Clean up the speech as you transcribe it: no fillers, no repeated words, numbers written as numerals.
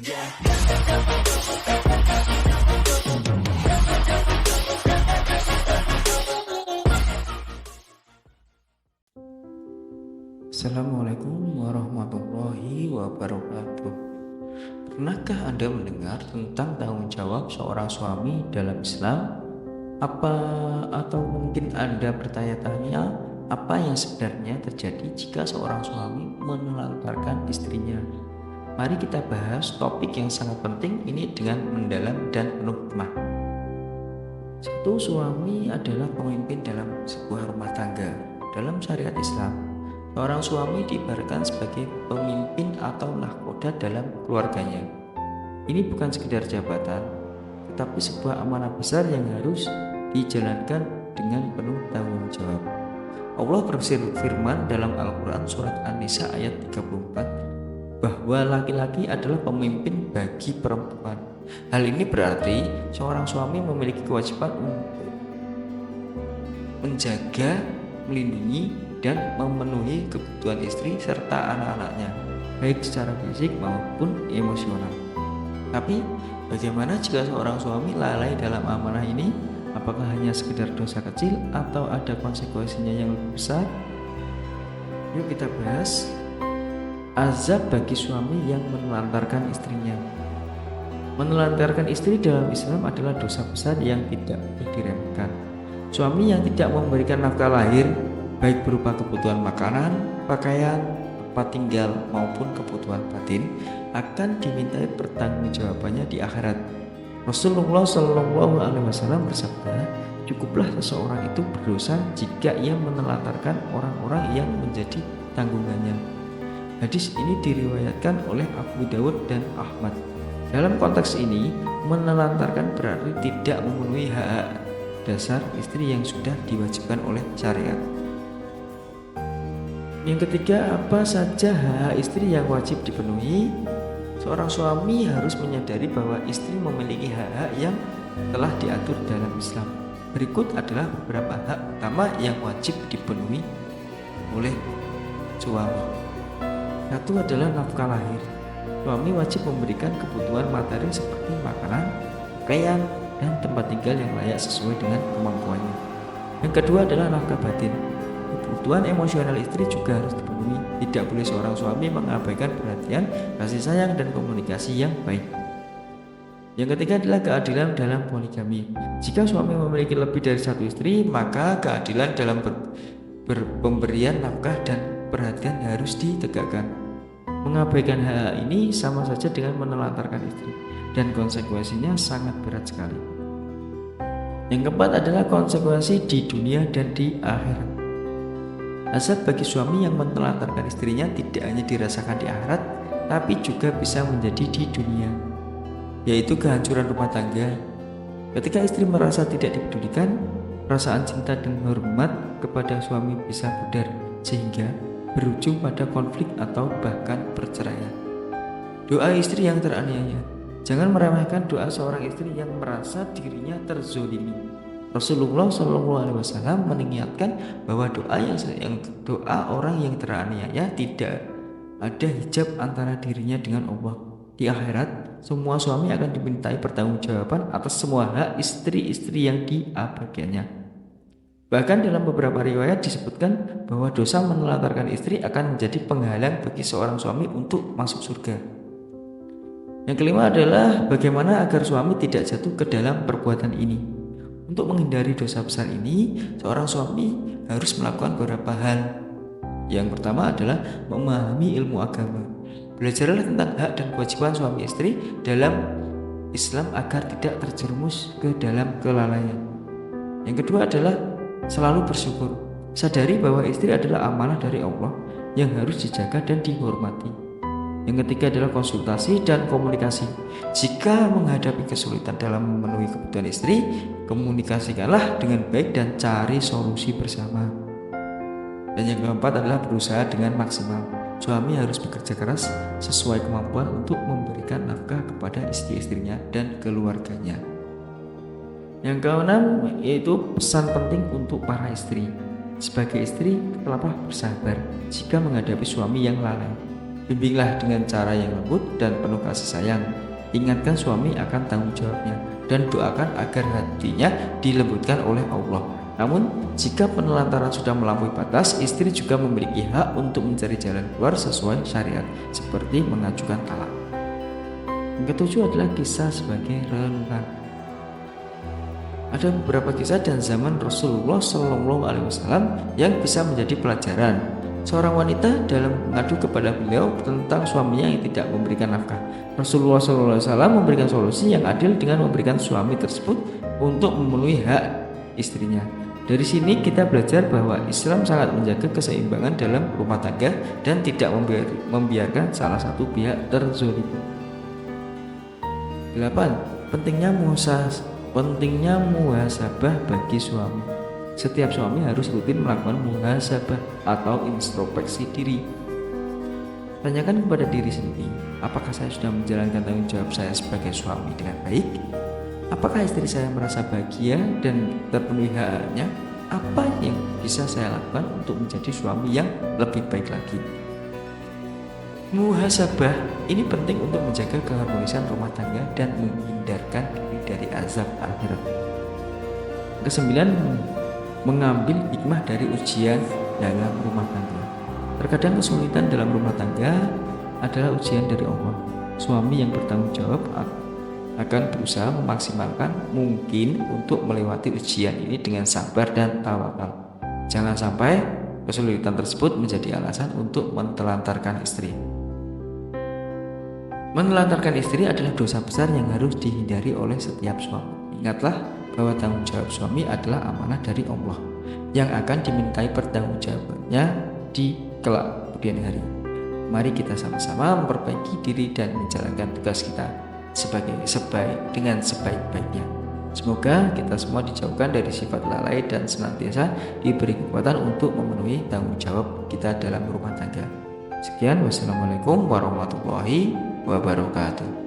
Assalamualaikum warahmatullahi wabarakatuh. Pernahkah Anda mendengar tentang tanggung jawab seorang suami dalam Islam? Atau mungkin Anda bertanya-tanya apa yang sebenarnya terjadi jika seorang suami menelantarkan istrinya? Mari kita bahas topik yang sangat penting ini dengan mendalam dan penuh hikmah. Satu, suami adalah pemimpin dalam sebuah rumah tangga. Dalam syariat Islam, seorang suami diibaratkan sebagai pemimpin atau nahkoda dalam keluarganya. Ini bukan sekedar jabatan, tetapi sebuah amanah besar yang harus dijalankan dengan penuh tanggung jawab. Allah berfirman dalam Al-Quran surat An-Nisa ayat 34 bahwa laki-laki adalah pemimpin bagi perempuan. Hal ini berarti seorang suami memiliki kewajiban untuk menjaga, melindungi, dan memenuhi kebutuhan istri serta anak-anaknya, baik secara fisik maupun emosional. Tapi bagaimana jika seorang suami lalai dalam amanah ini? Apakah hanya sekedar dosa kecil atau ada konsekuensinya yang lebih besar? Yuk kita bahas azab bagi suami yang menelantarkan istrinya. Menelantarkan istri dalam Islam adalah dosa besar yang tidak boleh diremehkan. Suami yang tidak memberikan nafkah lahir, baik berupa kebutuhan makanan, pakaian, tempat tinggal maupun kebutuhan batin, akan dimintai pertanggungjawabannya di akhirat. Rasulullah Shallallahu Alaihi Wasallam bersabda, cukuplah seseorang itu berdosa jika ia menelantarkan orang-orang yang menjadi tanggungannya. Hadis ini diriwayatkan oleh Abu Dawud dan Ahmad. Dalam konteks ini, menelantarkan berarti tidak memenuhi hak dasar istri yang sudah diwajibkan oleh syariat. Yang ketiga, apa saja hak istri yang wajib dipenuhi? Seorang suami harus menyadari bahwa istri memiliki hak-hak yang telah diatur dalam Islam. Berikut adalah beberapa hak utama yang wajib dipenuhi oleh suami. Satu adalah nafkah lahir. Suami wajib memberikan kebutuhan materi seperti makanan, pakaian, dan tempat tinggal yang layak sesuai dengan kemampuannya. Yang kedua adalah nafkah batin. Kebutuhan emosional istri juga harus dipenuhi. Tidak boleh seorang suami mengabaikan perhatian, kasih sayang, dan komunikasi yang baik. Yang ketiga adalah keadilan dalam poligami. Jika suami memiliki lebih dari satu istri, maka keadilan dalam pemberian nafkah dan perhatian harus ditegakkan. Mengabaikan hal ini sama saja dengan menelantarkan istri, dan konsekuensinya sangat berat sekali. Yang keempat adalah konsekuensi di dunia dan di akhirat. Azab bagi suami yang menelantarkan istrinya tidak hanya dirasakan di akhirat, tapi juga bisa menjadi di dunia, yaitu kehancuran rumah tangga. Ketika istri merasa tidak dipedulikan, perasaan cinta dan hormat kepada suami bisa pudar, sehingga berujung pada konflik atau bahkan perceraian. Doa istri yang teraniaya. Jangan meremehkan doa seorang istri yang merasa dirinya terzolimi. Rasulullah SAW mengingatkan bahwa doa orang yang teraniaya tidak ada hijab antara dirinya dengan Allah. Di akhirat, semua suami akan dimintai pertanggungjawaban atas semua hak istri-istri yang diabaikannya. Bahkan dalam beberapa riwayat disebutkan bahwa dosa menelantarkan istri akan menjadi penghalang bagi seorang suami untuk masuk surga. Yang kelima adalah bagaimana agar suami tidak jatuh ke dalam perbuatan ini. Untuk menghindari dosa besar ini, seorang suami harus melakukan beberapa hal. Yang pertama adalah memahami ilmu agama. Belajarlah tentang hak dan kewajiban suami istri dalam Islam agar tidak terjerumus ke dalam kelalaian. Yang kedua adalah selalu bersyukur. Sadari bahwa istri adalah amanah dari Allah yang harus dijaga dan dihormati. Yang ketiga adalah konsultasi dan komunikasi. Jika menghadapi kesulitan dalam memenuhi kebutuhan istri, komunikasikanlah dengan baik dan cari solusi bersama. Dan yang keempat adalah berusaha dengan maksimal. Suami harus bekerja keras sesuai kemampuan untuk memberikan nafkah kepada istri-istrinya dan keluarganya. Yang keenam yaitu pesan penting untuk para istri. Sebagai istri, tetaplah bersabar jika menghadapi suami yang lalai. Bimbinglah dengan cara yang lembut dan penuh kasih sayang. Ingatkan suami akan tanggung jawabnya dan doakan agar hatinya dilembutkan oleh Allah. Namun, jika penelantaran sudah melampaui batas, istri juga memiliki hak untuk mencari jalan keluar sesuai syariat, seperti mengajukan talak. Yang ketujuh adalah kisah sebagai renungan. Ada beberapa kisah dan zaman Rasulullah SAW yang bisa menjadi pelajaran. Seorang wanita dalam mengadu kepada beliau tentang suaminya yang tidak memberikan nafkah. Rasulullah SAW memberikan solusi yang adil dengan memberikan suami tersebut untuk memenuhi hak istrinya. Dari sini kita belajar bahwa Islam sangat menjaga keseimbangan dalam rumah tangga dan tidak membiarkan salah satu pihak terzolimi. 8. Pentingnya muhasabah bagi suami. Setiap suami harus rutin melakukan muhasabah atau introspeksi diri. Tanyakan kepada diri sendiri, apakah saya sudah menjalankan tanggung jawab saya sebagai suami dengan baik? Apakah istri saya merasa bahagia dan terpenuhi hak-haknya? Apa yang bisa saya lakukan untuk menjadi suami yang lebih baik lagi? Muhasabah ini penting untuk menjaga keharmonisan rumah tangga dan menghindarkan diri dari azab akhirat. Kesembilan, mengambil hikmah dari ujian dalam rumah tangga. Terkadang kesulitan dalam rumah tangga adalah ujian dari Allah. Suami yang bertanggung jawab akan berusaha memaksimalkan mungkin untuk melewati ujian ini dengan sabar dan tawakal. Jangan sampai kesulitan tersebut menjadi alasan untuk menelantarkan istri. Menelantarkan istri adalah dosa besar yang harus dihindari oleh setiap suami. Ingatlah bahwa tanggung jawab suami adalah amanah dari Allah yang akan dimintai pertanggungjawabannya di kelak kemudian hari. Mari kita sama-sama memperbaiki diri dan menjalankan tugas kita dengan sebaik-baiknya. Semoga kita semua dijauhkan dari sifat lalai dan senantiasa diberi kekuatan untuk memenuhi tanggung jawab kita dalam rumah tangga. Sekian, wassalamualaikum warahmatullahi wabarakatuh.